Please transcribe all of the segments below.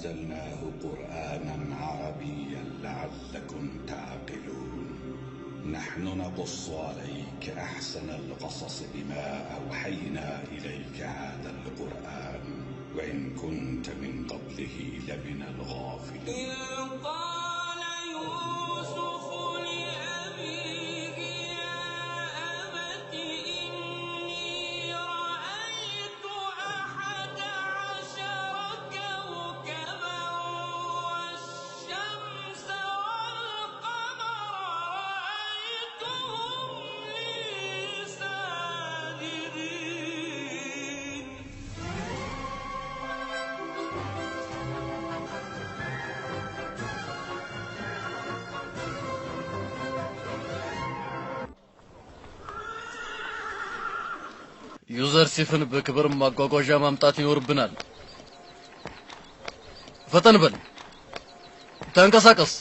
أنزلناه قرآنا عربيا لعلكم تعقلون نحن نقص عليك أحسن القصص بما أوحينا إليك هذا القرآن وإن كنت من قبله لمن الغافلين ዩዘር ሲፍን በክብር ማጓጓዣ ማምጣት ይኖርብናል ፈጠን በል ተንቀሳቀስ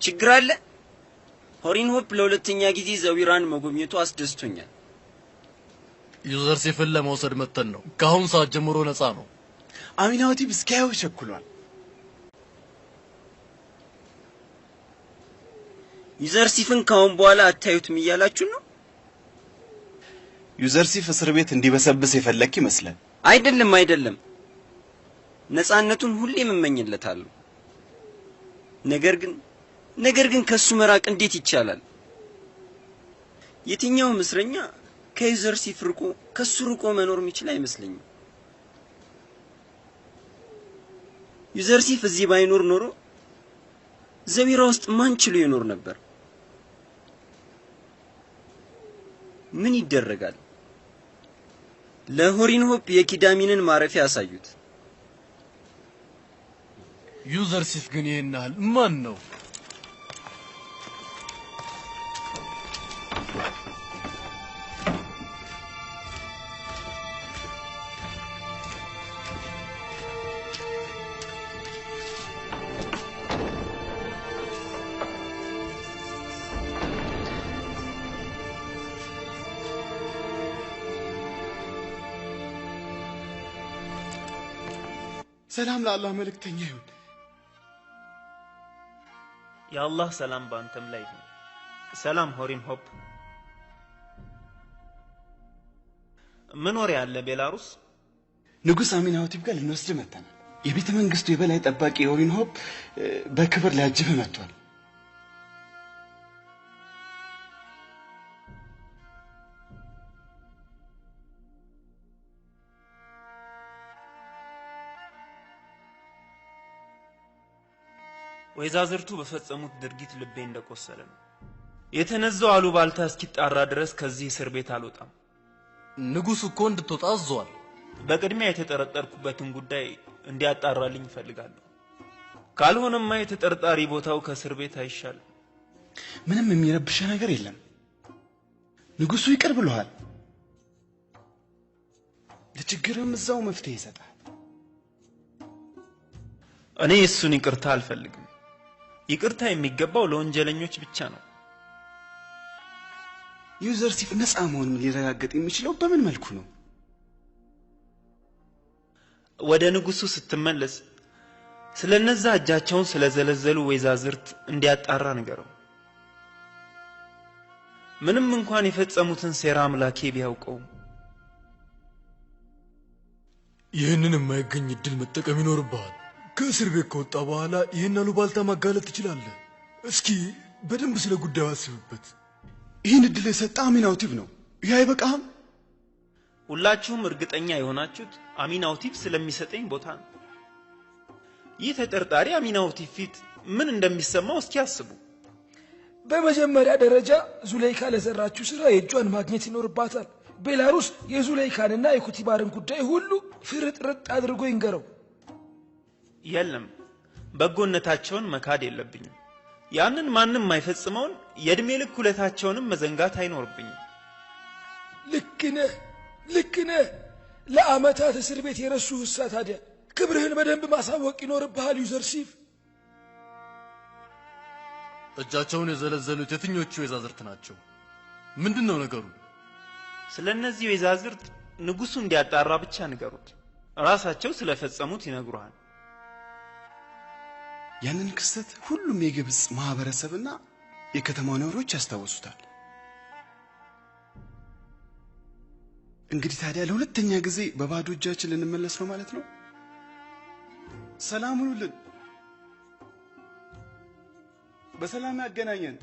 ችግር አለ ሆሪን ሆፕ ለሁለተኛ ጊዜ ዘዊራን መጎብኘቱ አስደስቶኛል ዩዘር ሲፍን ለመውሰድ መተን ነው ካሁን ሰዓት ጀምሮ ነፃ ነው አሚናውቲ ብስካዩ ቸኩሏል ዩዘር ሲፍን ካሁን በኋላ አታዩትም እያላችሁ ነው ዩዘር ሲፍ እስር ቤት እንዲበሰብስ የፈለክ ይመስላል አይደለም ነፃነቱን ሁሌም እመኝለታለሁ ነገር ግን ከሱ መራቅ እንዴት ይቻላል የትኛው ምስረኛ ከዩዘር ሲፍ ርቆ ከሱ ርቆ መኖር የሚችል አይመስልኝም ዩዘር ሲፍ እዚህ ባይኖር ኖሮ ዘዊራ ውስጥ ማን ችሎ ይኖር ነበር ምን ይደረጋል ለሆሪን ሆፕ የኪዳሚንን ማረፊያ ያሳዩት ዩዘር ሲፍ ግን ይሄናል ማን ነው ሰላም ለአላህ መልእክተኛ ይሁን የአላህ ሰላም ባንተም ላይ ይሁን ሰላም ሆሪን ሆፕ ምን ወሬ አለ ቤላሩስ ንጉስ አሚናውቲብ ጋር ልንወስድ መተናል የቤተ መንግስቱ የበላይ ጠባቂ ሆሪን ሆፕ በክብር ሊያጅብ መጥቷል ወይዛዝርቱ በፈጸሙት ድርጊት ልቤ እንደቆሰለ ነው የተነዛው አሉባልታ እስኪጣራ ድረስ ከዚህ እስር ቤት አልወጣም ንጉስ እኮ እንድትወጣ አዟል በቅድሚያ የተጠረጠርኩበትን ጉዳይ እንዲያጣራልኝ ፈልጋለሁ ካልሆነማ የተጠርጣሪ ቦታው ከእስር ቤት አይሻል ምንም የሚረብሽ ነገር የለም ንጉሱ ይቅር ብለዋል ለችግርም እዛው መፍትሄ ይሰጣል እኔ እሱን ይቅርታ አልፈልግም ይቅርታ የሚገባው ለወንጀለኞች ብቻ ነው ዩዘር ሲፍ ነፃ መሆኑን ሊረጋገጥ የሚችለው በምን መልኩ ነው ወደ ንጉሱ ስትመለስ ስለነዛ እጃቸውን ስለዘለዘሉ ወይዛዝርት እንዲያጣራ ነገረው ምንም እንኳን የፈጸሙትን ሴራ አምላኬ ቢያውቀው ይህንን የማይገኝ እድል መጠቀም ይኖርብሃል ከእስር ቤት ከወጣ በኋላ ይህን አሉባልታ ማጋለጥ ትችላለህ። እስኪ በደንብ ስለ ጉዳዩ አስብበት። ይህን እድል የሰጠ አሚናውቲቭ ነው። ይህ አይበቃም? ሁላችሁም እርግጠኛ የሆናችሁት አሚናውቲቭ ስለሚሰጠኝ ቦታ ነው። ይህ ተጠርጣሪ አሚናውቲቭ ፊት ምን እንደሚሰማው እስኪ አስቡ። በመጀመሪያ ደረጃ ዙሌይካ ለሰራችው ስራ የእጇን ማግኘት ይኖርባታል። ቤላሩስ የዙሌይካንና የኩቲባርን ጉዳይ ሁሉ ፍርጥርጥ አድርጎ ይንገረው። የለም በጎነታቸውን መካድ የለብኝም። ያንን ማንም የማይፈጽመውን የእድሜ ልክ ውለታቸውንም መዘንጋት አይኖርብኝም። ልክ ነህ። ለአመታት እስር ቤት የረሱ ህሳ ታዲያ ክብርህን በደንብ ማሳወቅ ይኖርብሃል ዩዘርሲፍ። እጃቸውን የዘለዘሉት የትኞቹ ወይዛዝርት ናቸው? ምንድነው ነገሩ? ስለነዚህ ወይዛዝርት ንጉሱ እንዲያጣራ ብቻ ንገሩት። ራሳቸው ስለፈጸሙት ይነግሩሃል። ያንን ክስተት ሁሉም የግብጽ ማህበረሰብና የከተማው ነዋሪዎች ያስታውሱታል። እንግዲህ ታዲያ ለሁለተኛ ጊዜ በባዶ እጃችን ልንመለስ ነው ማለት ነው። ሰላም ሁኑልን። በሰላም ያገናኘን።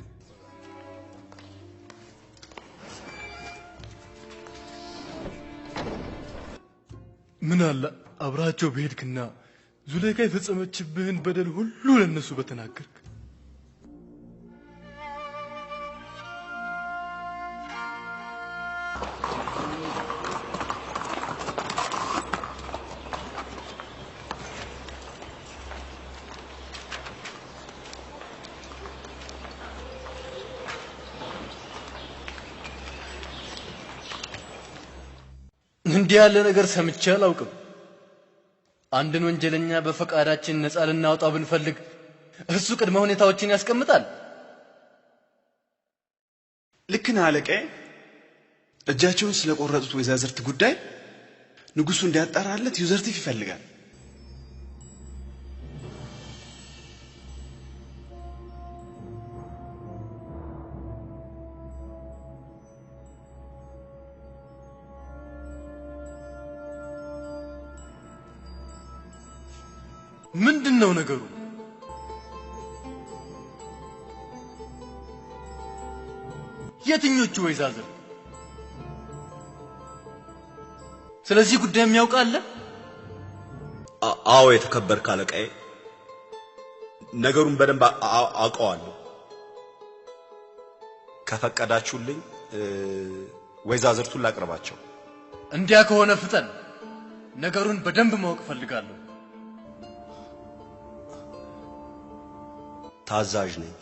ምን አለ አብራቸው በሄድክና ዙሌይካ የፈጸመችብህን በደል ሁሉ ለነሱ በተናገርክ። እንዲህ ያለ ነገር ሰምቼ አላውቅም። አንድን ወንጀለኛ በፈቃዳችን ነፃ ልናወጣው ብንፈልግ እሱ ቅድመ ሁኔታዎችን ያስቀምጣል። ልክ ነህ አለቃዬ። እጃቸውን ስለቆረጡት ወይዛዝርት ጉዳይ ንጉሱ እንዲያጣራለት ዩዘርቲፍ ይፈልጋል። ምንድነው ነገሩ? የትኞቹ ወይዛዝር? ስለዚህ ጉዳይ የሚያውቅ አለ? አዎ የተከበርክ አለቃዬ፣ ነገሩን በደንብ አውቀዋለሁ። ከፈቀዳችሁልኝ ወይዛዝርቱን ላቅርባቸው። እንዲያ ከሆነ ፍጠን። ነገሩን በደንብ ማወቅ ፈልጋለሁ። ታዛዥ ነኝ።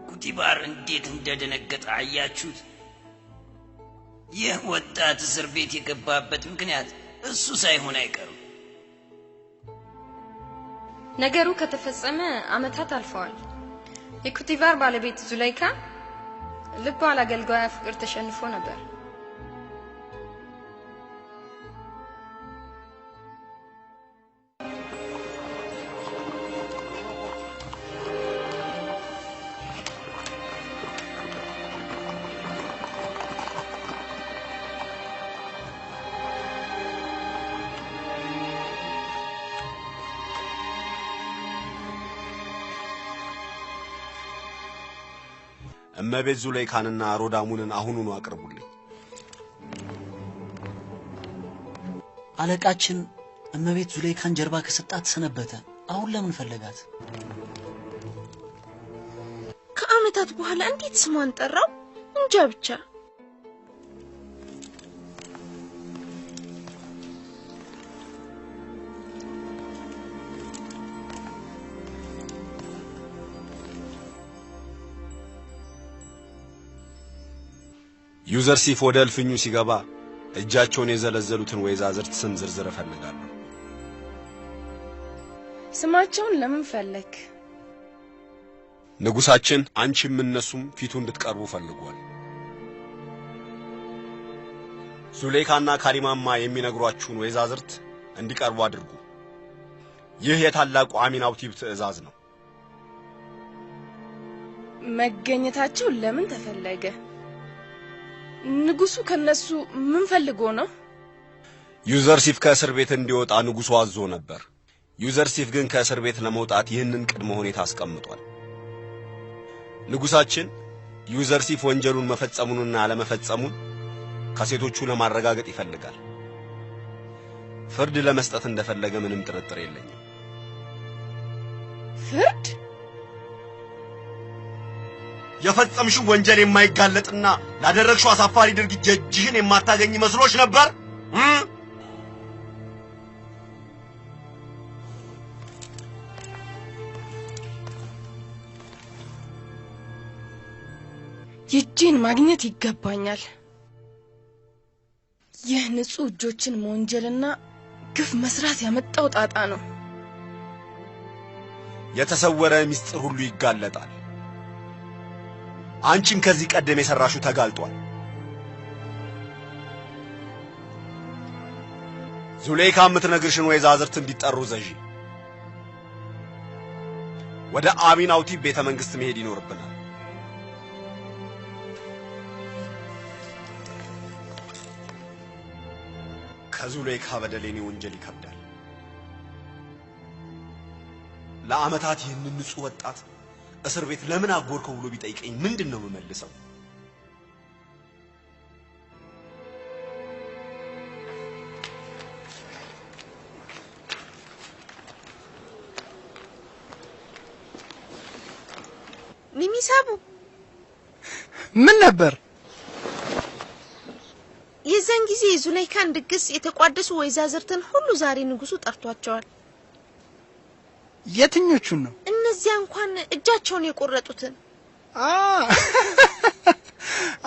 ኩቲባር እንዴት እንደደነገጠ አያችሁት? ይህ ወጣት እስር ቤት የገባበት ምክንያት እሱ ሳይሆን አይቀርም። ነገሩ ከተፈጸመ አመታት አልፈዋል። የኩቲባር ባለቤት ዙሌይካ ልቧ ለአገልጋዩ ፍቅር ተሸንፎ ነበር። እመቤት ዙሌይካንና ሮዳሙንን አሁኑኑ አቅርቡልኝ። አለቃችን እመቤት ዙሌይካን ጀርባ ከሰጣት ሰነበተ። አሁን ለምን ፈለጋት? ከአመታት በኋላ እንዴት ስሟን ጠራው? እንጃ ብቻ። ዩዘርሲፍ ወደ እልፍኙ ሲገባ እጃቸውን የዘለዘሉትን ወይዛዝርት ስም ዝርዝር እፈልጋለሁ። ስማቸውን ለምን ፈለክ? ንጉሳችን አንቺም እነሱም ፊቱ እንድትቀርቡ ፈልጓል። ዙሌይካና ካሊማማ የሚነግሯችሁን ወይዛዝርት እንዲቀርቡ አድርጉ። ይህ የታላቁ አሚናውቲቭ ትዕዛዝ ነው። መገኘታቸው ለምን ተፈለገ? ንጉሱ ከነሱ ምን ፈልጎ ነው? ዩዘርሲፍ ከእስር ቤት እንዲወጣ ንጉሱ አዞ ነበር። ዩዘርሲፍ ግን ከእስር ቤት ለመውጣት ይህንን ቅድመ ሁኔታ አስቀምጧል። ንጉሳችን ዩዘርሲፍ ወንጀሉን መፈጸሙንና አለመፈጸሙን ከሴቶቹ ለማረጋገጥ ይፈልጋል። ፍርድ ለመስጠት እንደፈለገ ምንም ጥርጥር የለኝም። ፍርድ? የፈጸምሽው ወንጀል የማይጋለጥና ላደረግሽው አሳፋሪ ድርጊት እጅሽን የማታገኝ መስሎሽ ነበር? የእጄን ማግኘት ይገባኛል። ይህ ንጹህ እጆችን መወንጀልና ግፍ መስራት ያመጣው ጣጣ ነው። የተሰወረ ሚስጥር ሁሉ ይጋለጣል። አንቺም ከዚህ ቀደም የሰራሽው ተጋልጧል። ዙሌይካ የምትነግርሽን ወይዛዝርት እንዲጠሩ ዘዢ። ወደ አሚናውቲብ ቤተ መንግስት መሄድ ይኖርብናል። ከዙሌይካ በደል የኔ ወንጀል ይከብዳል። ለዓመታት ይህንን ንጹህ ወጣት እስር ቤት ለምን አጎርከው ብሎ ቢጠይቀኝ ምንድነው የምመልሰው? ሚሚሳቡ ምን ነበር? የዛን ጊዜ ዙሌይካን ድግስ የተቋደሱ ወይዛዝርትን ሁሉ ዛሬ ንጉሱ ጠርቷቸዋል። የትኞቹን ነው? እነዚያ እንኳን እጃቸውን የቆረጡትን።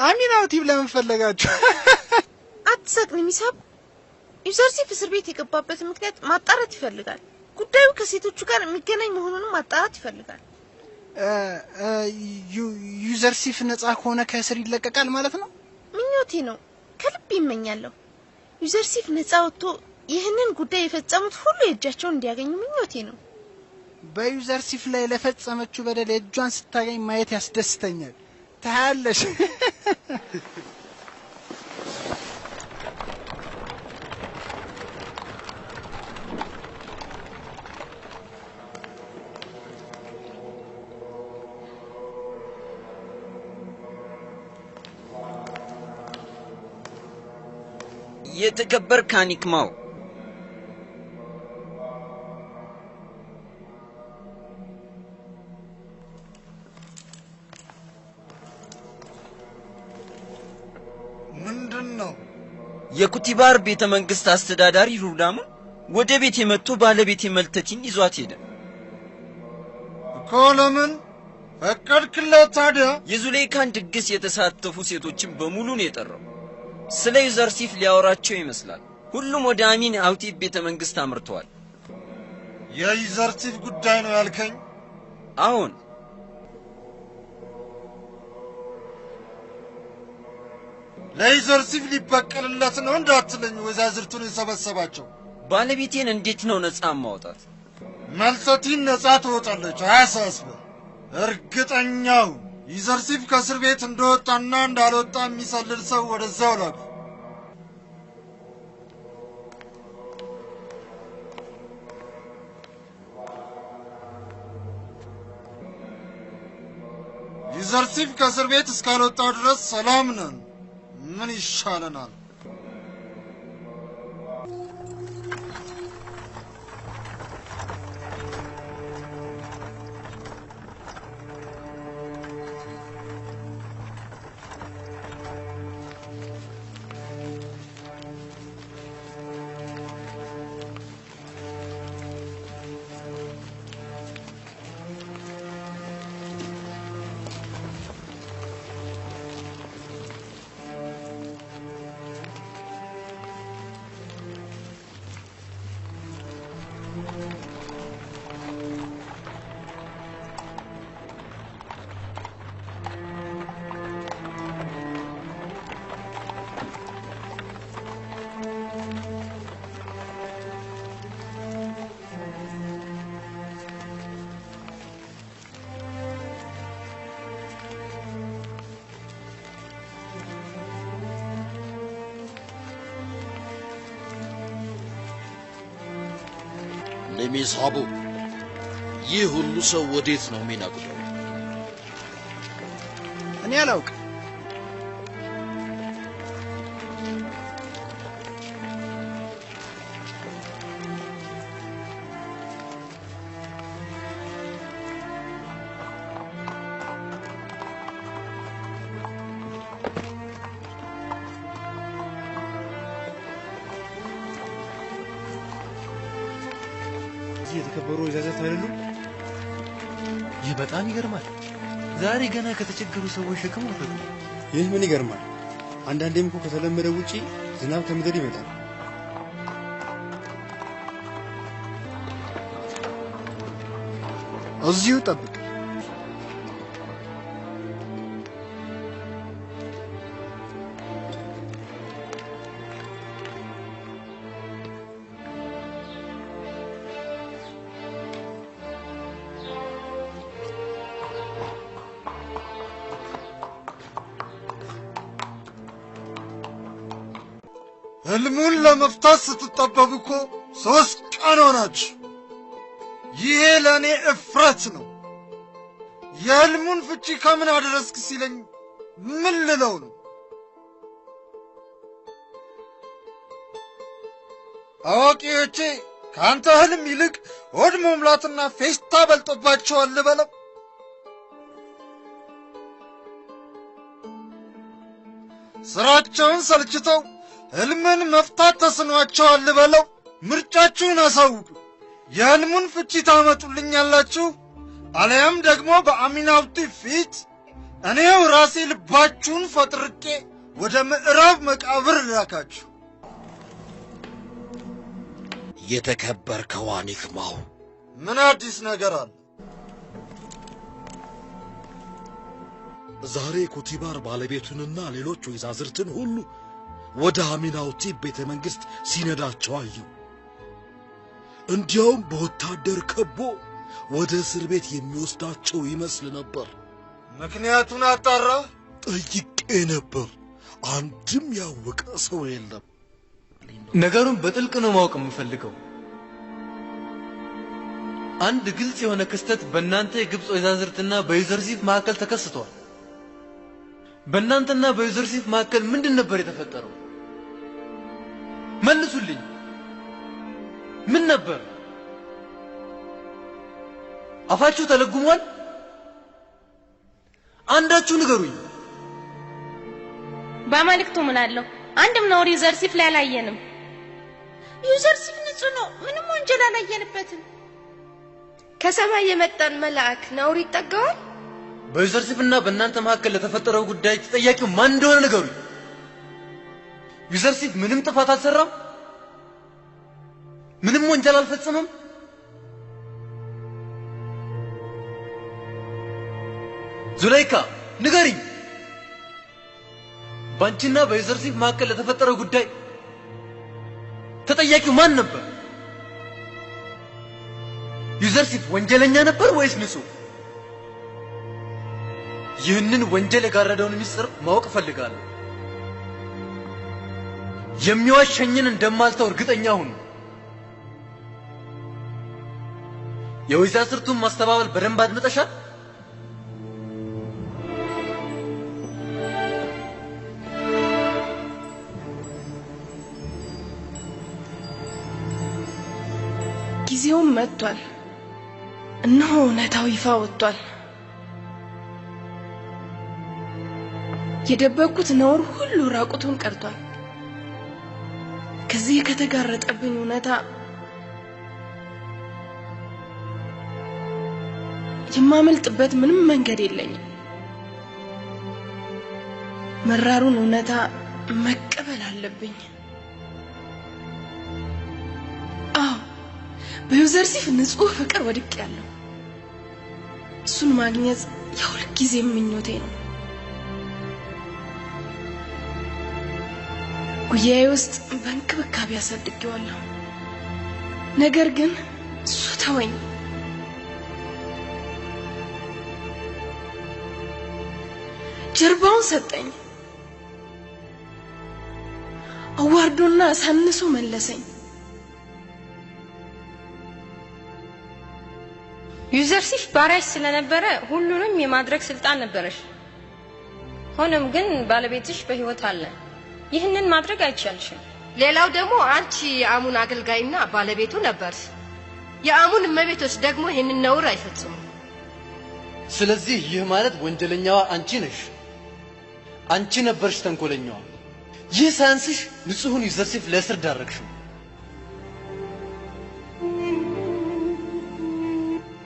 አሚናውቲብ ለምን ፈለጋችሁ? አትሳቅ ሚሚሳቡ። ዩዘርሲፍ እስር ቤት የገባበት ምክንያት ማጣራት ይፈልጋል። ጉዳዩ ከሴቶቹ ጋር የሚገናኝ መሆኑንም ማጣራት ይፈልጋል። ዩዘርሲፍ ነጻ ከሆነ ከእስር ይለቀቃል ማለት ነው? ምኞቴ ነው። ከልብ ይመኛለሁ። ዩዘርሲፍ ነጻ ወጥቶ ይህንን ጉዳይ የፈጸሙት ሁሉ የእጃቸውን እንዲያገኙ ምኞቴ ነው። በዩዘርሲፍ ላይ ለፈጸመችው በደል የእጇን ስታገኝ ማየት ያስደስተኛል። ታያለሽ። የተከበር ካኒክማው ምንድነው? የኩቲባር ቤተ መንግስት አስተዳዳሪ ሩዳሙ ወደ ቤት የመጡ ባለቤት መልተቲን ይዟት ሄደ። ኮለምን ፈቀድክለት ታዲያ? የዙሌይካን ድግስ የተሳተፉ ሴቶችን በሙሉ ነው የጠራው። ስለ ዩዘርሲፍ ሊያወራቸው ይመስላል። ሁሉም ወደ አሚን አውቲብ ቤተ መንግስት አምርተዋል። የዩዘርሲፍ ጉዳይ ነው ያልከኝ? አሁን ለዩዘርሲፍ ሊበቀልለት ነው እንዳትለኝ ወይዛዝርቱን የሰበሰባቸው። ባለቤቴን እንዴት ነው ነጻ ማውጣት? መልሰቲን ነጻ ትወጣለች፣ አያሳስብህ። እርግጠኛው ዩዘርሲፍ ከእስር ቤት እንደወጣና እንዳልወጣ የሚሰልል ሰው ወደዛው ላኩ። ዩዘርሲፍ ከእስር ቤት እስካልወጣ ድረስ ሰላም ነን። ምን ይሻለናል? ለሚሳቡ ይህ ሁሉ ሰው ወዴት ነው የሚነጉደው? እኔ አላውቅም። የተከበሩ ወይዛዘት አይደሉም? ይህ በጣም ይገርማል። ዛሬ ገና ከተቸገሩ ሰዎች ሸክም ወረዱ። ይህ ምን ይገርማል? አንዳንዴም እኮ ከተለመደው ውጪ ዝናብ ከምድር ይመጣል። እዚሁ ጠብቅ። ህልሙን ለመፍታት ስትጠበቡ እኮ 3 ቀን ሆናችሁ። ይሄ ለእኔ እፍረት ነው። የህልሙን ፍቺ ከምን አደረስክ ሲለኝ ምን ልለው ነው? አዋቂዎቼ ከአንተ ህልም ይልቅ ሆድ መሙላትና ፌስታ በልጦባቸዋል ልበለው? ስራቸውን ሰልችተው ህልምን መፍታት ተስኗቸዋል ልበለው? ምርጫችሁን አሳውቁ። የህልሙን ፍቺ ታመጡልኛላችሁ፣ አለያም ደግሞ በአሚናውቲ ፊት እኔው ራሴ ልባችሁን ፈጥርቄ ወደ ምዕራብ መቃብር ላካችሁ። የተከበርከው አኒክማው፣ ምን አዲስ ነገር አለ? ዛሬ ኩቲባር ባለቤቱንና ሌሎች ወይዛዝርትን ሁሉ ወደ አሚናውቲ ቤተ መንግሥት ሲነዳቸው አየሁ። እንዲያውም በወታደር ከቦ ወደ እስር ቤት የሚወስዳቸው ይመስል ነበር። ምክንያቱን አጣራ? ጠይቄ ነበር። አንድም ያወቀ ሰው የለም። ነገሩን በጥልቅ ነው ማወቅ የምፈልገው። አንድ ግልጽ የሆነ ክስተት በእናንተ የግብፅ ወይዛዝርትና በዩዘርሲፍ መካከል ተከስቷል። በእናንተና በዩዘርሲፍ መካከል ምንድን ነበር የተፈጠረው? መልሱልኝ። ምን ነበር? አፋችሁ ተለጉሟል? አንዳችሁ ንገሩኝ። በአማልክቱ ምናለሁ፣ አንድም ነውር ዩዘርሲፍ ላይ አላየንም። ዩዘርሲፍ ንጹህ ነው፣ ምንም ወንጀል አላየንበትም። ከሰማይ የመጣን መልአክ ነውር ይጠጋዋል? በዩዘርሲፍና በእናንተ መካከል ለተፈጠረው ጉዳይ ተጠያቂው ማን እንደሆነ ንገሩኝ። ዩዘርሲፍ ምንም ጥፋት አልሰራም? ምንም ወንጀል አልፈጸመም? ዙለይካ ንገሪኝ። ባንቺና በዩዘርሲፍ መካከል ለተፈጠረው ጉዳይ ተጠያቂው ማን ነበር? ዩዘርሲፍ ወንጀለኛ ነበር ወይስ ንጹህ? ይህንን ወንጀል የጋረደውን ሚስጥር ማወቅ እፈልጋለሁ። የሚዋሸኝን እንደማልተው እርግጠኛ ሁኑ። የወይዛዝርቱን ማስተባበል በደንብ አድምጠሻል? ጊዜውም መጥቷል። እነሆ እውነታው ይፋ ወጥቷል። የደበቁት ነውር ሁሉ ራቁቱን ቀርቷል። ከዚህ ከተጋረጠብኝ እውነታ የማመልጥበት ምንም መንገድ የለኝም። መራሩን እውነታ መቀበል አለብኝ። አዎ፣ በዩዘርሲፍ ንጹህ ፍቅር ወድቄያለሁ። እሱን ማግኘት የሁል ጊዜ ምኞቴ ነው። ጉያዬ ውስጥ በእንክብካቤ አሳድጌዋለሁ። ነገር ግን እሱ ተወኝ። ጀርባውን ሰጠኝ። አዋርዶና አሳንሶ መለሰኝ። ዩዘርሲፍ ባሪያሽ ስለነበረ ሁሉንም የማድረግ ስልጣን ነበረሽ። ሆኖም ግን ባለቤትሽ በህይወት አለ። ይህንን ማድረግ አይቻልሽም። ሌላው ደግሞ አንቺ የአሙን አገልጋይና ባለቤቱ ነበርሽ። የአሙን እመቤቶች ደግሞ ይህንን ነውር አይፈጽሙ። ስለዚህ ይህ ማለት ወንጀለኛዋ አንቺ ነሽ። አንቺ ነበርሽ ተንኮለኛዋ። ይህ ሳያንስሽ ንጹሑን ዩዘርሲፍ ለእስር ዳረግሽው።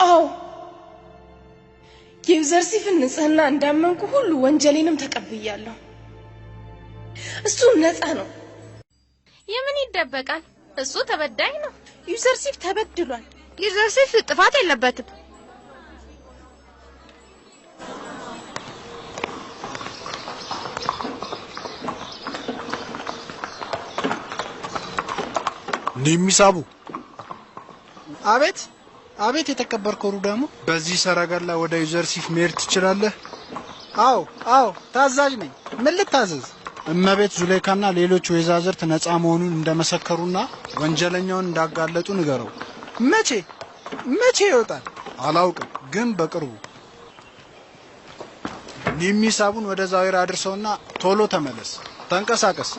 አዎ የዩዘርሲፍን ንጽህና እንዳመንኩ ሁሉ ወንጀሌንም ተቀብያለሁ። እሱ ነፃ ነው። የምን ይደበቃል? እሱ ተበዳይ ነው። ዩዘርሲፍ ተበድሏል። ዩዘርሲፍ ጥፋት የለበትም። እንደሚሳቡ አቤት አቤት የተከበርከው ሩዳሙ፣ በዚህ ሰረገላ ወደ ዩዘርሲፍ መሄድ ትችላለህ? አዎ ታዛዥ ነኝ። ምን ልታዘዝ? እመቤት ዙሌይካና ሌሎች ወይዛዝርት ነፃ መሆኑን እንደመሰከሩና ወንጀለኛውን እንዳጋለጡ ንገረው። መቼ ይወጣል? አላውቅም፣ ግን በቅርቡ። እንደሚሳቡን ወደ ዛዊር አድርሰውና ቶሎ ተመለስ። ተንቀሳቀስ።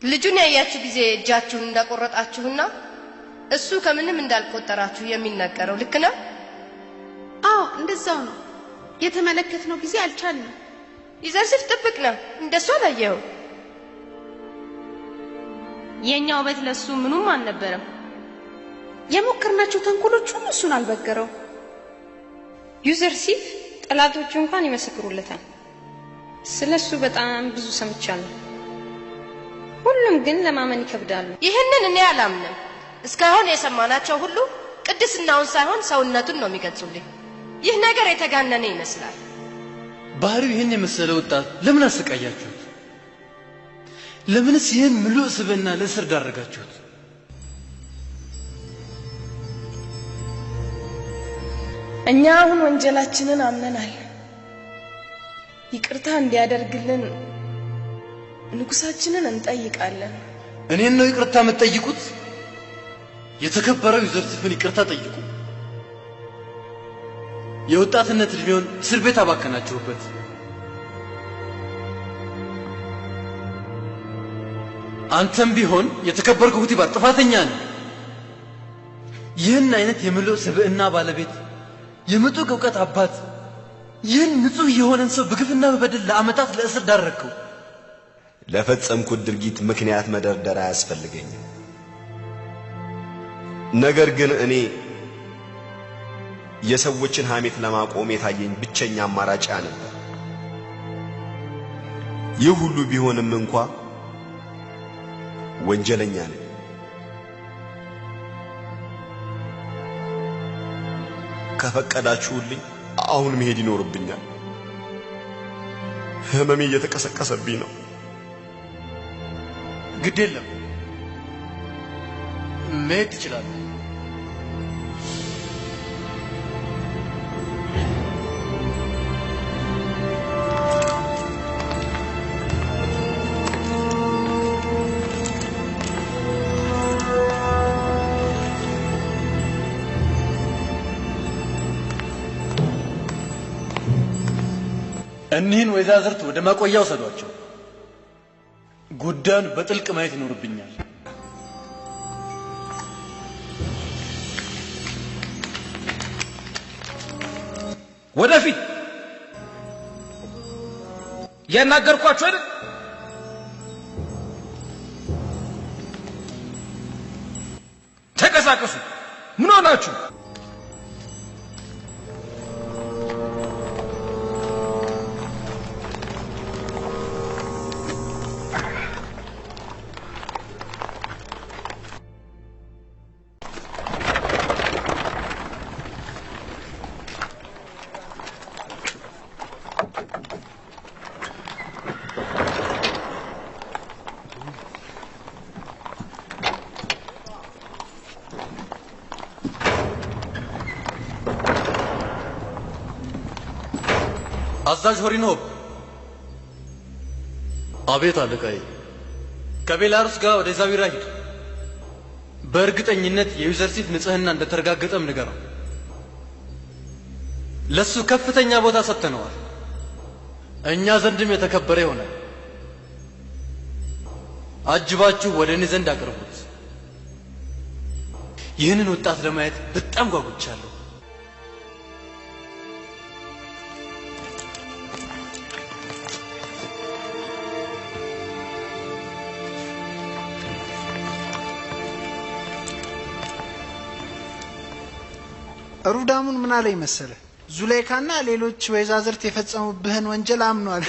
ልጁን ያያችሁ ጊዜ እጃችሁን እንዳቆረጣችሁና እሱ ከምንም እንዳልቆጠራችሁ የሚነገረው ልክ ነው? አዎ እንደዛው ነው። የተመለከትነው ጊዜ አልቻልንም። ዩዘርሲፍ ጥብቅ ነው። እንደሱ አላየኸው። የኛ ውበት ለሱ ምኑም አልነበረም። የሞከርናቸው ተንኮሎች ሁሉ እሱን አልበገረው። ዩዘርሲፍ ጠላቶቹ እንኳን ይመሰክሩለታል። ስለሱ በጣም ብዙ ሰምቻለሁ። ሁሉም ግን ለማመን ይከብዳሉ። ይህንን እኔ አላምንም። እስካሁን የሰማናቸው ሁሉ ቅድስናውን ሳይሆን ሰውነቱን ነው የሚገልጹልኝ። ይህ ነገር የተጋነነ ይመስላል። ባህሪው ይህን የመሰለ ወጣት ለምን አሰቃያችሁት? ለምንስ ይህን ምሉእ ስብዕና ለእስር ዳረጋችሁት? እኛ አሁን ወንጀላችንን አምነናል። ይቅርታ እንዲያደርግልን ንጉሳችንን እንጠይቃለን። እኔን ነው ይቅርታ የምትጠይቁት? የተከበረው ዩዘርሲፍን ይቅርታ ጠይቁ። የወጣትነት እድሜውን እስር ቤት አባከናችሁበት። አንተም ቢሆን የተከበርከው ሁቲባር ጥፋተኛ ነህ። ይህን አይነት የምሉእ ስብዕና ባለቤት፣ የምጡቅ እውቀት አባት፣ ይህን ንጹሕ የሆነን ሰው በግፍና በበደል ለዓመታት ለእስር ዳረግከው። ለፈጸምኩት ድርጊት ምክንያት መደርደር አያስፈልገኝም። ነገር ግን እኔ የሰዎችን ሐሜት ለማቆም የታየኝ ብቸኛ አማራጭ ነበር። ይህ ሁሉ ቢሆንም እንኳ ወንጀለኛ ነኝ። ከፈቀዳችሁልኝ አሁን መሄድ ይኖርብኛል። ህመሜ እየተቀሰቀሰብኝ ነው። ግድ የለም፣ መሄድ ትችላለህ። እኒህን ወይዛዝርት ወደ ማቆያ ወሰዷቸው። ጉዳዩን በጥልቅ ማየት ይኖርብኛል። ወደፊት ያናገርኳችሁ አይደል? ተንቀሳቀሱ። ምን ሆናችሁ? አዛዥ ሆሪኖብ። አቤት አለቃዬ። ከቤላሩስ ጋር ወደ ዛዊራ ሂድ። በእርግጠኝነት የዩዘርሲፍ ንጽህና እንደተረጋገጠም ንገረው። ለሱ ከፍተኛ ቦታ ሰጥተነዋል። እኛ ዘንድም የተከበረ ይሆናል። አጅባችሁ ወደ እኔ ዘንድ አቅርቡት። ይህንን ወጣት ለማየት በጣም ጓጉቻለሁ። ሩዳሙን ምን አለኝ መሰለ? ዙሌይካና ሌሎች ወይዛዝርት የፈጸሙብህን ወንጀል አምኗል።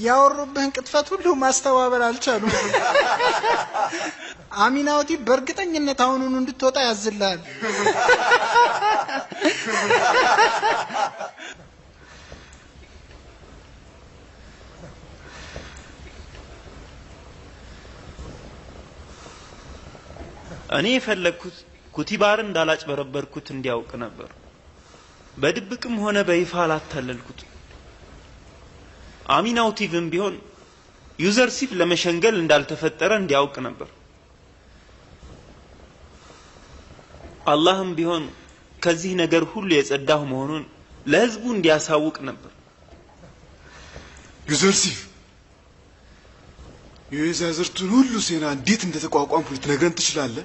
ያወሩብህን ቅጥፈት ሁሉ ማስተባበል አልቻሉም። አሚናውቲ በእርግጠኝነት አሁኑን እንድትወጣ ያዝልሃል። እኔ የፈለግኩት ኩቲባርን እንዳላጭበረበርኩት እንዲያውቅ ነበር። በድብቅም ሆነ በይፋ አላታለልኩት። አሚናውቲቭም ቢሆን ዩዘርሲፍ ለመሸንገል እንዳልተፈጠረ እንዲያውቅ ነበር። አላህም ቢሆን ከዚህ ነገር ሁሉ የጸዳሁ መሆኑን ለህዝቡ እንዲያሳውቅ ነበር። ዩዘርሲፍ የወይዛዝርቱን ሁሉ ሴና እንዴት እንደተቋቋምኩ ልትነግረን ትችላለህ?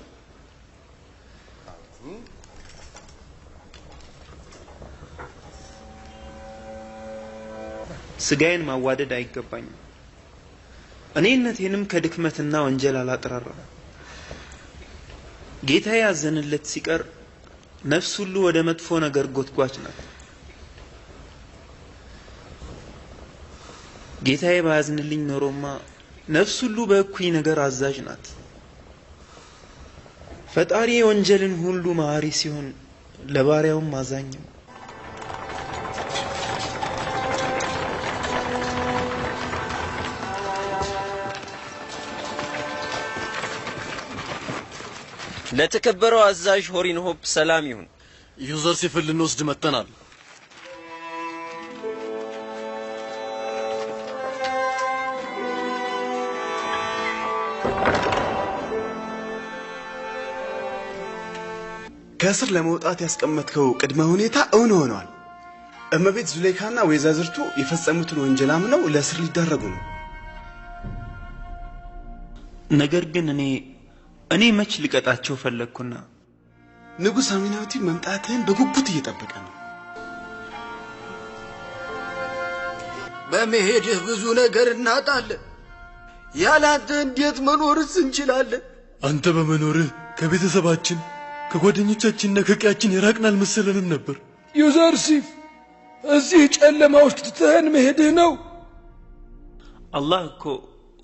ስጋዬን ማዋደድ አይገባኝም። እኔነቴንም ከድክመትና ወንጀል አላጠራራም። ጌታዬ ያዘንለት ሲቀር ነፍስ ሁሉ ወደ መጥፎ ነገር ጎትጓች ናት። ጌታዬ ባያዝንልኝ ኖሮማ ነፍስ ሁሉ በእኩይ ነገር አዛዥ ናት። ፈጣሪ ወንጀልን ሁሉ መሐሪ ሲሆን ለባሪያውም አዛኝ ነው። ለተከበረው አዛዥ ሆሪን ሆፕ ሰላም ይሁን። ዩዘርሲፍን ልንወስድ መጥተናል። ከእስር ለመውጣት ያስቀመጥከው ቅድመ ሁኔታ እውን ሆኗል። እመቤት ዙሌይካና ወይዛዝርቱ የፈጸሙትን ወንጀል አምነው ለእስር ሊዳረጉ ነው። ነገር ግን እኔ መች ልቀጣቸው ፈለግኩና? ንጉሥ አሚናውቲ መምጣትህን በጉጉት እየጠበቀ ነው። በመሄድህ ብዙ ነገር እናጣለን። ያለ አንተ እንዴት መኖርስ እንችላለን? አንተ በመኖርህ ከቤተሰባችን ከጓደኞቻችንና ከቀያችን የራቅን አልመሰለንም ነበር። ዩዘርሲፍ እዚህ ጨለማ ውስጥ ትተኸን መሄድህ ነው? አላህ እኮ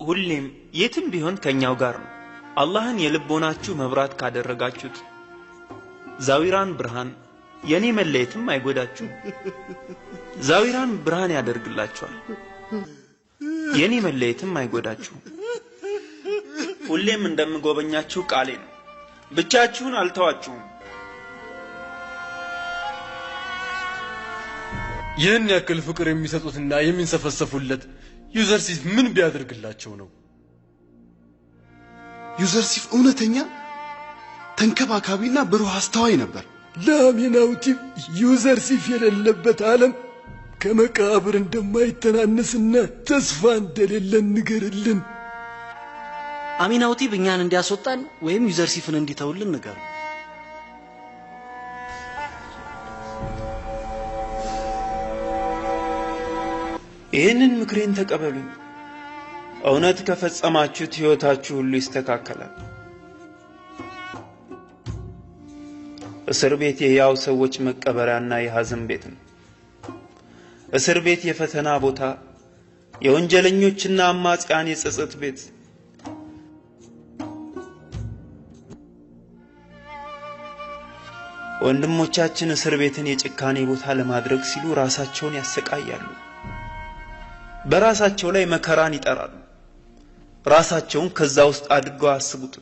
ሁሌም የትም ቢሆን ከኛው ጋር ነው። አላህን የልቦናችሁ መብራት ካደረጋችሁት ዛዊራን ብርሃን የኔ መለየትም አይጎዳችሁም። ዛዊራን ብርሃን ያደርግላችኋል፣ የኔ መለየትም አይጎዳችሁም። ሁሌም እንደምጎበኛችሁ ቃሌ ነው። ብቻችሁን አልተዋችሁም። ይህን ያክል ፍቅር የሚሰጡትና የሚንሰፈሰፉለት ዩዘርሲፍ ምን ቢያደርግላቸው ነው? ዩዘርሲፍ እውነተኛ ተንከባካቢና ብሩህ አስተዋይ ነበር። ለአሚናውቲቭ ዩዘርሲፍ የሌለበት ዓለም ከመቃብር እንደማይተናነስና ተስፋ እንደሌለን ንገርልን። አሚናውቲቭ እኛን እንዲያስወጣን ወይም ዩዘርሲፍን እንዲተውልን ንገሩ። ይህንን ምክሬን ተቀበሉኝ። እውነት ከፈጸማችሁት ሕይወታችሁ ሁሉ ይስተካከላል። እስር ቤት የሕያው ሰዎች መቀበሪያና የሐዘን ቤት ነው። እስር ቤት የፈተና ቦታ፣ የወንጀለኞችና አማጽያን የጸጸት ቤት። ወንድሞቻችን እስር ቤትን የጭካኔ ቦታ ለማድረግ ሲሉ ራሳቸውን ያሰቃያሉ። በራሳቸው ላይ መከራን ይጠራሉ። ራሳቸውን ከዛ ውስጥ አድርገው አስቡት።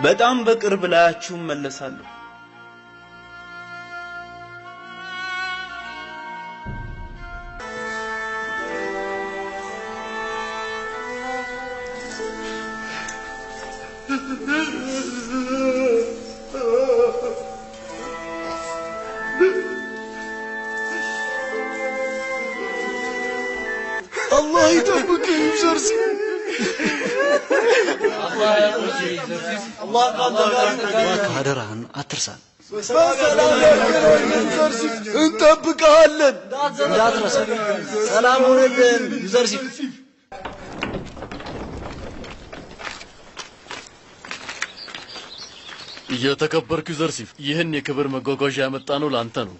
በጣም በቅርብ ላያችሁ መለሳለሁ። ዩዘርሲፍ አላህ አደራህን አትርሳን። እንጠብቅሃለን። እንዳትረሳ። ሰላም ሁንልን ዩዘርሲፍ። የተከበርክ ዩዘርሲፍ፣ ይህን የክብር መጓጓዣ ያመጣ ነው ላንተ ነው።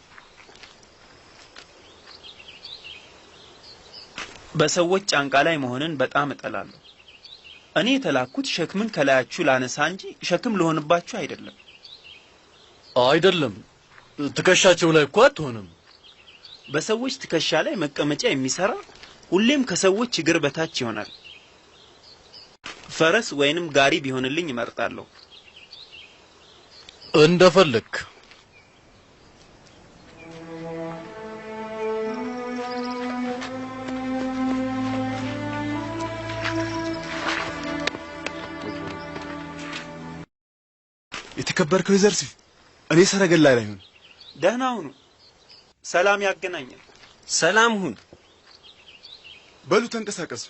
በሰዎች ጫንቃ ላይ መሆንን በጣም እጠላለሁ። እኔ የተላኩት ሸክምን ከላያችሁ ላነሳ እንጂ ሸክም ልሆንባችሁ አይደለም። አይደለም፣ ትከሻቸው ላይ እኮ አትሆንም። በሰዎች ትከሻ ላይ መቀመጫ የሚሰራ ሁሌም ከሰዎች እግር በታች ይሆናል። ፈረስ ወይንም ጋሪ ቢሆንልኝ እመርጣለሁ። እንደፈለክ። የተከበርከው ዩዘርሲፍ፣ እኔ ሰረገላ ላይ ነኝ። ደህና ሁኑ። ሰላም ያገናኛል። ሰላም ሁን። በሉ ተንቀሳቀሱ።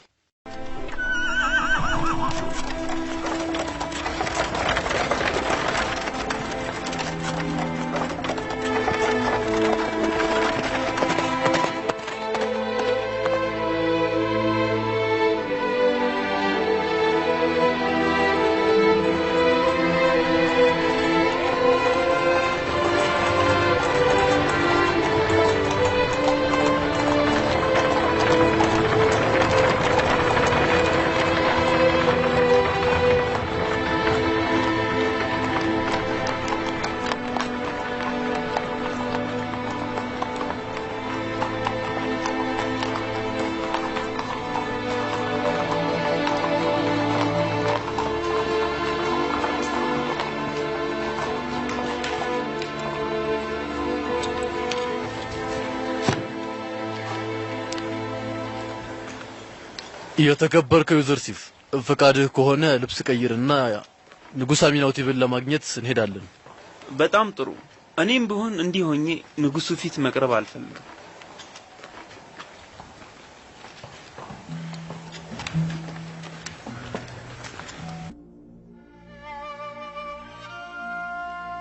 የተከበርከው ዩዘርሲፍ፣ ፈቃድህ ከሆነ ልብስ ቀይርና ንጉስ አሚናውቲቭን ለማግኘት እንሄዳለን። በጣም ጥሩ። እኔም ቢሆን እንዲህ ሆኜ ንጉሱ ፊት መቅረብ አልፈልግም።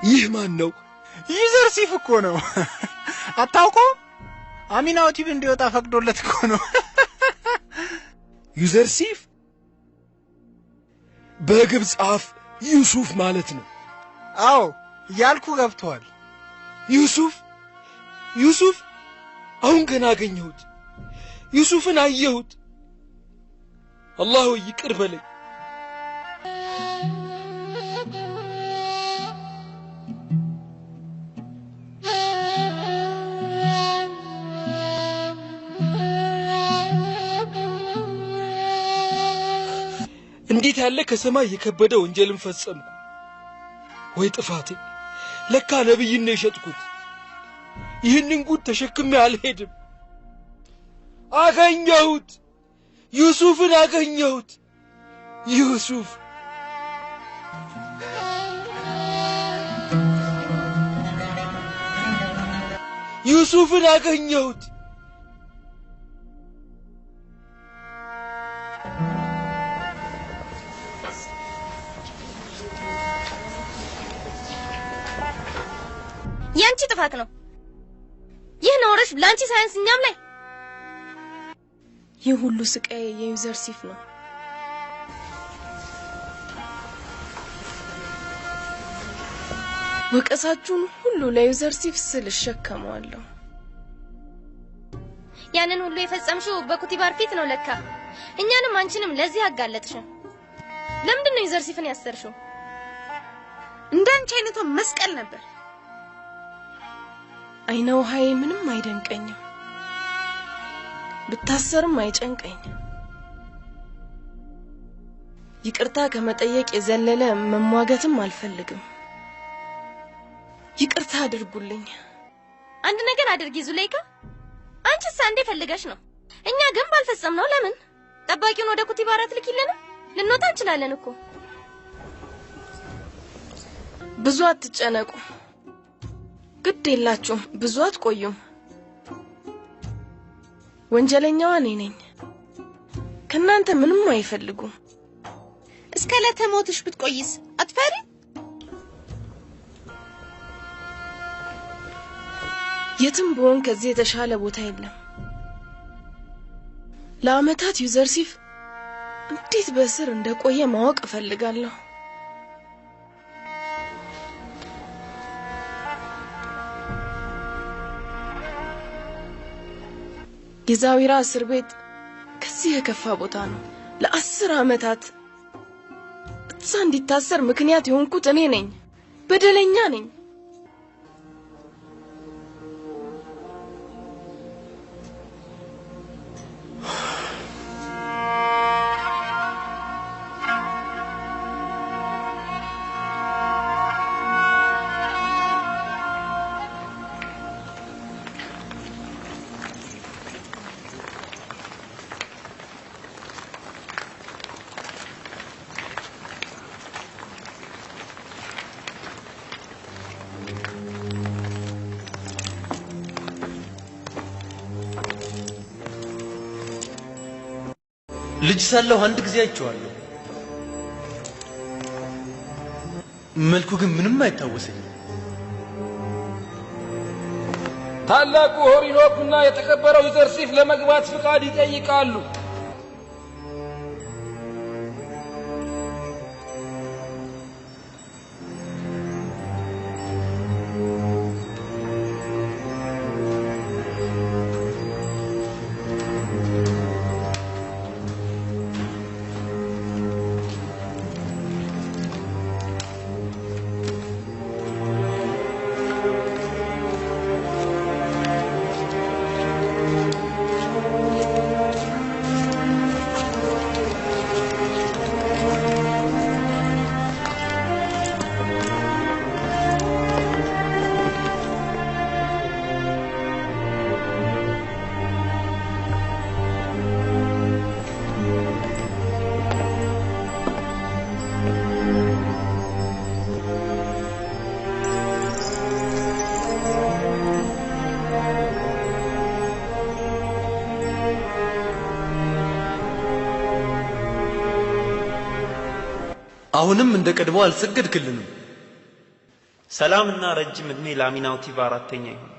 ይህ ማን ነው? ዩዘርሲፍ እኮ ነው። አታውቀውም? አሚናውቲቭ እንዲወጣ ፈቅዶለት እኮ ነው። ዩዘርሲፍ በግብፅ አፍ ዩሱፍ ማለት ነው። አዎ ያልኩ ገብቷል። ዩሱፍ አሁን ገና አገኘሁት። ዩሱፍን አየሁት። አላህ ሆይ ይቅር በለኝ። እንዴት ያለ ከሰማይ የከበደ ወንጀልን ፈጸምኩ። ወይ ጥፋቴ! ለካ ነብይን ነው የሸጥኩት። ይህንን ጉድ ተሸክሜ አልሄድም። አገኘሁት! ዩሱፍን አገኘሁት! ዩሱፍን አገኘሁት! ያንቺ ጥፋት ነው። ይህ ነውረሽ ላንቺ ሳይንስ እኛም ላይ ይህ ሁሉ ስቃይ የዩዘርሲፍ ነው። ወቀሳችሁን ሁሉ ለዩዘርሲፍ ስል እሸከመዋለሁ። ያንን ሁሉ የፈጸምሽው በኩቲባር ፊት ነው ለካ። እኛንም አንቺንም ለዚህ አጋለጥሽን። ለምንድን ነው ዩዘርሲፍን ያሰርሽው? እንዳንቺ አይነቷ መስቀል ነበር። አይነ ውሃዬ ምንም አይደንቀኝም፣ ብታሰርም አይጨንቀኝም። ይቅርታ ከመጠየቅ የዘለለ መሟገትም አልፈልግም። ይቅርታ አድርጉልኝ። አንድ ነገር አድርጊ ዙሌይካ። አንቺስ አንዴ ፈልገሽ ነው፣ እኛ ግን ባልፈጸምነው ለምን ጠባቂውን ወደ ኩቲባር አትልኪልን? ልንወጣ እንችላለን እኮ። ብዙ አትጨነቁ፣ ግድ የላችሁም፣ ብዙ አትቆዩም። ወንጀለኛዋ እኔ ነኝ። ከናንተ ምንም አይፈልጉም። እስከ ለተሞትሽ ብትቆይስ አትፈሪ? የትም ብሆን ከዚህ የተሻለ ቦታ የለም። ለአመታት ዩዘርሲፍ እንዴት በስር እንደቆየ ማወቅ እፈልጋለሁ። የዛዊራ እስር ቤት ከዚህ የከፋ ቦታ ነው። ለ10 አመታት እዛ እንዲታሰር ምክንያት የሆንኩት እኔ ነኝ። በደለኛ ነኝ። ልጅ ሳለሁ አንድ ጊዜ አይቼዋለሁ። መልኩ ግን ምንም አይታወሰኝም። ታላቁ ሆሪኖክና የተከበረው ዩዘርሲፍ ለመግባት ፍቃድ ይጠይቃሉ። አሁንም እንደ ቀድሞው አልሰገድክልንም። ሰላምና ረጅም እድሜ ለአሚናውቲቭ አራተኛ ይሁን።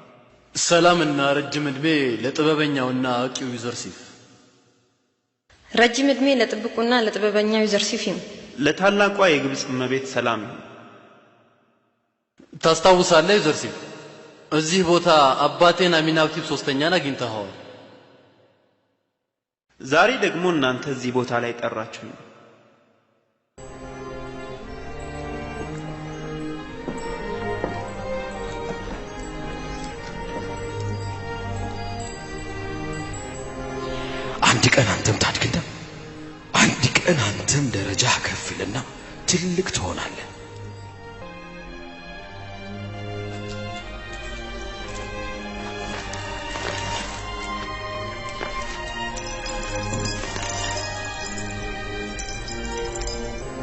ሰላምና ረጅም እድሜ ለጥበበኛውና አዋቂው ዩዘርሲፍ። ረጅም እድሜ ለጥብቁና ለጥበበኛው ዩዘርሲፍ ይሁን። ለታላቋ የግብጽ እመቤት ሰላም ይሁን። ታስታውሳለህ ዩዘርሲፍ? እዚህ ቦታ አባቴን አሚናውቲቭ ሶስተኛን አግኝተኸዋል። ዛሬ ደግሞ እናንተ እዚህ ቦታ ላይ ጠራችሁኝ። አንድ ቀን አንተም ታድግና አንድ ቀን አንተም ደረጃ ከፍልና ትልቅ ትሆናለህ።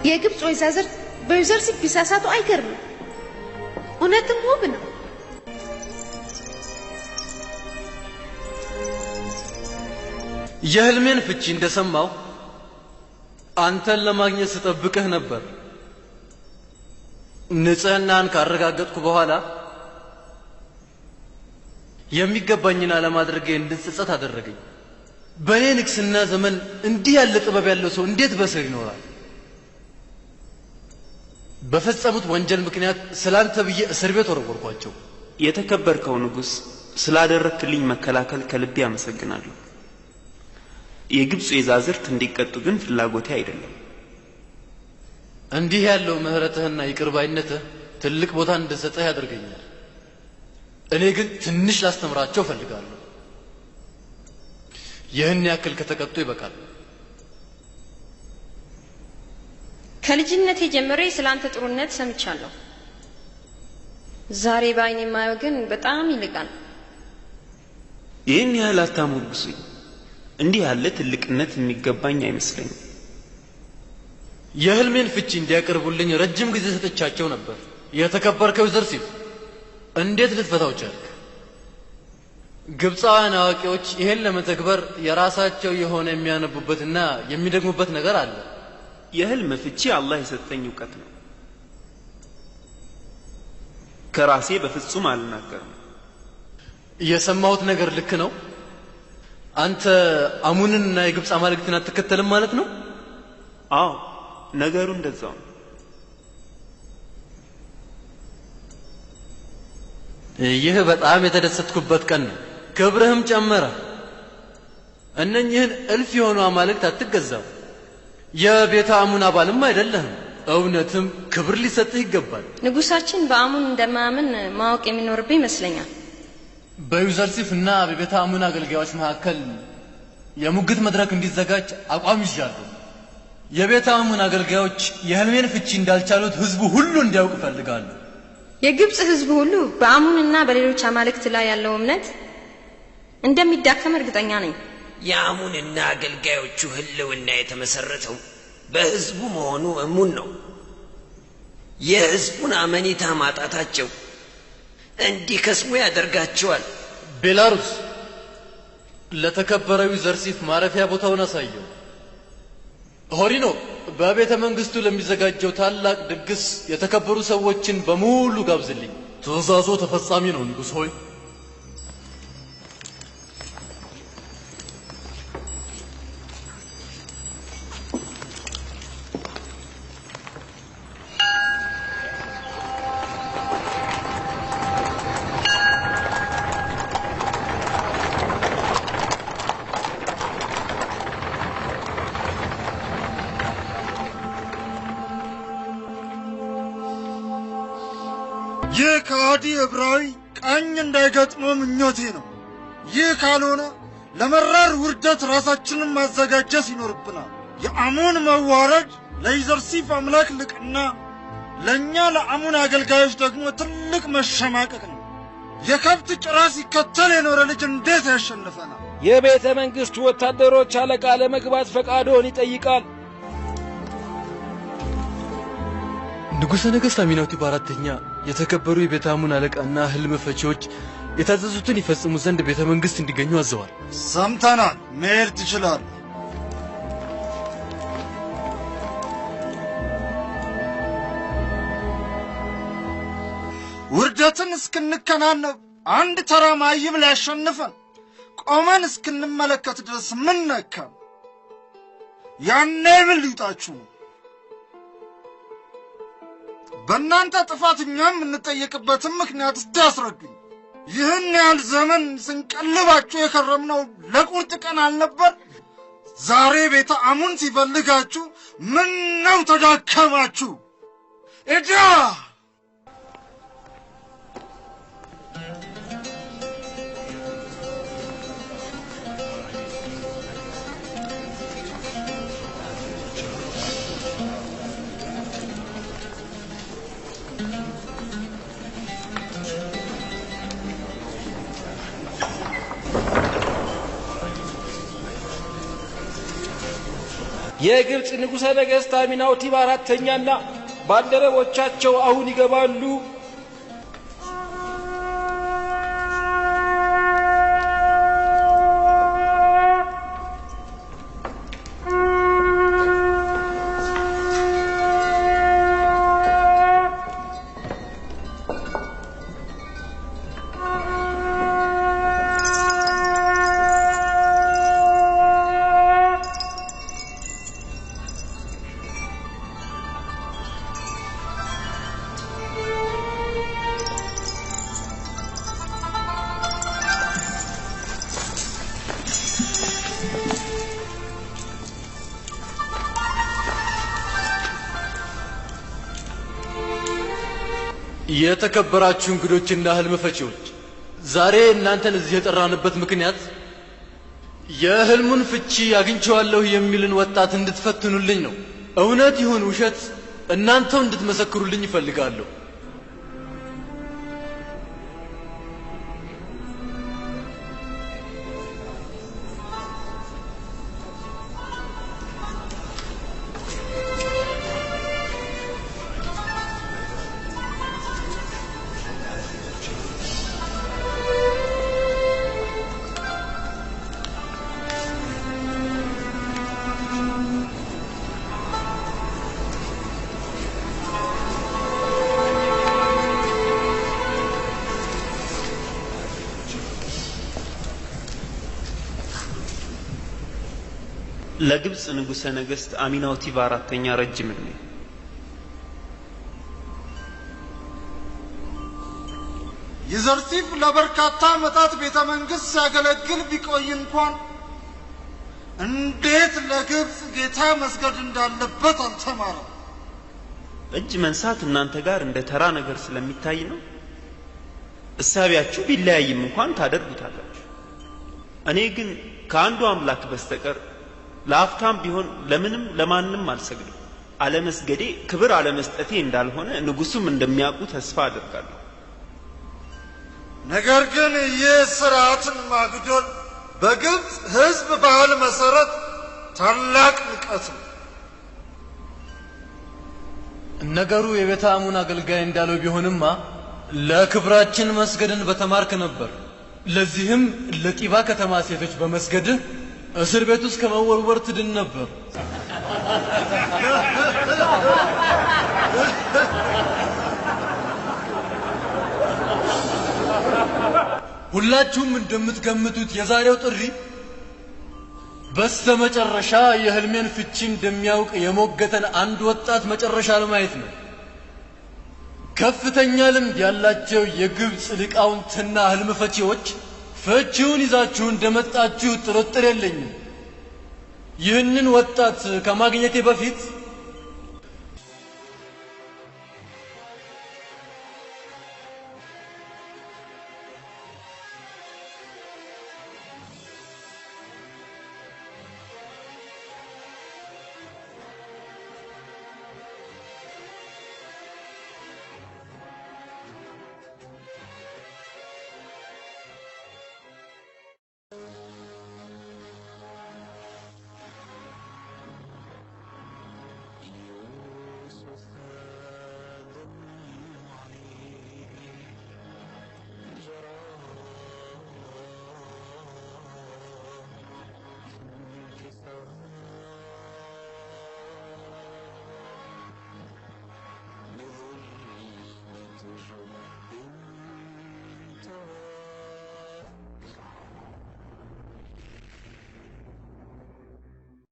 የግብጽ ወይዛዝርት በዩዘርሲፍ ቢሳሳቱ አይገርምም። እውነትም ውብ ነው። የህልሜን ፍቺ እንደሰማው አንተን ለማግኘት ስጠብቅህ ነበር። ንጽህናን ካረጋገጥኩ በኋላ የሚገባኝን አለማድረጌ እንድጸጸት አደረገኝ። በእኔ ንግስና ዘመን እንዲህ ያለ ጥበብ ያለው ሰው እንዴት በስር ይኖራል? በፈጸሙት ወንጀል ምክንያት ስላንተ ብዬ እስር ቤት ወረወርኳቸው። የተከበርከው ንጉስ፣ ስላደረክልኝ መከላከል ከልቤ አመሰግናለሁ። የግብጽ ወይዛዝርት እንዲቀጡ ግን ፍላጎቴ አይደለም። እንዲህ ያለው ምህረትህና ይቅርባይነትህ ትልቅ ቦታ እንድሰጥህ ያደርገኛል። እኔ ግን ትንሽ ላስተምራቸው ፈልጋለሁ። ይህን ያክል ከተቀጡ ይበቃል። ከልጅነቴ ጀምሬ ስላንተ ጥሩነት ሰምቻለሁ። ዛሬ በአይኔ የማየው ግን በጣም ይልቃል። ይህን ያህል አታሞግሱኝ። እንዲህ ያለ ትልቅነት የሚገባኝ አይመስለኝም። የህልሜን ፍቺ እንዲያቀርቡልኝ ረጅም ጊዜ ሰጥቻቸው ነበር። የተከበርከው ዩዘርሲፍ፣ እንዴት ልትፈታው ቻልክ? ግብፃውያን አዋቂዎች ይሄን ለመተግበር የራሳቸው የሆነ የሚያነቡበትና የሚደግሙበት ነገር አለ። የህልም ፍቺ አላህ የሰጠኝ ዕውቀት ነው። ከራሴ በፍጹም አልናገርም። የሰማሁት ነገር ልክ ነው? አንተ አሙንንና የግብፅ አማልክትን አትከተልም ማለት ነው? አዎ፣ ነገሩ እንደዛው ነው። ይህ በጣም የተደሰትኩበት ቀን ነው። ክብርህም ጨመረ። እነኚህን እልፍ የሆኑ አማልክት አትገዛም። የቤተ አሙን አባልም አይደለህም። እውነትም ክብር ሊሰጥህ ይገባል። ንጉሳችን በአሙን እንደማያምን ማወቅ የሚኖርብህ ይመስለኛል። በዩዘርሲፍ እና በቤተ አሙን አገልጋዮች መካከል የሙግት መድረክ እንዲዘጋጅ አቋም ይዣለሁ። የቤተ አሙን አገልጋዮች የህልሜን ፍቺ እንዳልቻሉት ህዝቡ ሁሉ እንዲያውቅ እፈልጋለሁ። የግብፅ ህዝብ ሁሉ በአሙንና በሌሎች አማልክት ላይ ያለው እምነት እንደሚዳከም እርግጠኛ ነኝ። የአሙንና አገልጋዮቹ ህልውና የተመሰረተው በህዝቡ መሆኑ እሙን ነው። የህዝቡን አመኔታ ማጣታቸው እንዲከስሙ ያደርጋቸዋል። ቤላሩስ፣ ለተከበረው ዩዘርሲፍ ማረፊያ ቦታውን አሳየው። ሆሪኖ፣ በቤተ መንግስቱ ለሚዘጋጀው ታላቅ ድግስ የተከበሩ ሰዎችን በሙሉ ጋብዝልኝ። ትእዛዞ ተፈጻሚ ነው ንጉሥ ሆይ። ይህ ከሃዲ ዕብራዊ ቀኝ እንዳይገጥመው ምኞቴ ነው። ይህ ካልሆነ ለመራር ውርደት ራሳችንን ማዘጋጀት ይኖርብናል። የአሙን መዋረድ ለዩዘርሲፍ አምላክ ልቅና፣ ለእኛ ለአሙን አገልጋዮች ደግሞ ትልቅ መሸማቀቅ ነው። የከብት ጭራ ሲከተል የኖረ ልጅ እንዴት ያሸንፈናል? የቤተ መንግስቱ ወታደሮች አለቃ ለመግባት ፈቃዶን ይጠይቃል። ንጉሠ ነገሥት አሚናውቲ በአራተኛ የተከበሩ የቤተ አሙን አለቃና ህልም ፈቺዎች የታዘዙትን ይፈጽሙ ዘንድ ቤተ መንግስት እንዲገኙ አዘዋል። ሰምተናል። መሄድ ትችላል። ውርደትን እስክንከናነብ አንድ ተራ ማይብ ሊያሸንፈን ቆመን እስክንመለከት ድረስ ምን ነካን? ያኔ ምን ሊውጣችሁ ነው? በእናንተ ጥፋት እኛም የምንጠየቅበትን ምክንያት እስቲ ያስረዱኝ። ይህን ያህል ዘመን ስንቀልባችሁ የከረምነው ለቁርጥ ቀን አልነበር? ዛሬ ቤተ አሙን ሲፈልጋችሁ ምን ነው ተዳከማችሁ? እዳ የግብፅ ንጉሠ ነገሥት አሚናውቲ በአራተኛና ባልደረቦቻቸው አሁን ይገባሉ። የተከበራችሁ እንግዶችና ህልም ፈቺዎች፣ ዛሬ እናንተን እዚህ የጠራንበት ምክንያት የህልሙን ፍቺ አግኝቼዋለሁ የሚልን ወጣት እንድትፈትኑልኝ ነው። እውነት ይሁን ውሸት እናንተው እንድትመሰክሩልኝ ይፈልጋለሁ። ለግብጽ ንጉሠ ነገሥት አሚናውቲቭ አራተኛ ረጅም ዕድሜ። ዩዘርሲፍ ለበርካታ ዓመታት ቤተ መንግሥት ሲያገለግል ቢቆይ እንኳን እንዴት ለግብጽ ጌታ መስገድ እንዳለበት አልተማረም። እጅ መንሳት እናንተ ጋር እንደ ተራ ነገር ስለሚታይ ነው። እሳቢያችሁ ቢለያይም እንኳን ታደርጉታላችሁ። እኔ ግን ከአንዱ አምላክ በስተቀር ለአፍታም ቢሆን ለምንም ለማንም አልሰግድም። አለመስገዴ ክብር አለመስጠቴ እንዳልሆነ ንጉሱም እንደሚያውቁ ተስፋ አደርጋለሁ። ነገር ግን ይህ ስርዓትን ማግደል በግብጽ ሕዝብ ባህል መሰረት ታላቅ ንቀት ነው። ነገሩ የቤተ አሙን አገልጋይ እንዳለው ቢሆንማ ለክብራችን መስገድን በተማርክ ነበር። ለዚህም ለጢባ ከተማ ሴቶች በመስገድህ እስር ቤት ውስጥ ከመወርወር ትድን ነበር። ሁላችሁም እንደምትገምቱት የዛሬው ጥሪ በስተመጨረሻ የህልሜን ፍቺ እንደሚያውቅ የሞገተን አንድ ወጣት መጨረሻ ለማየት ነው። ከፍተኛ ልምድ ያላቸው የግብጽ ሊቃውንትና ህልም ፈቺዎች ፍቺውን ይዛችሁ እንደመጣችሁ ጥርጥር የለኝም። ይህንን ወጣት ከማግኘቴ በፊት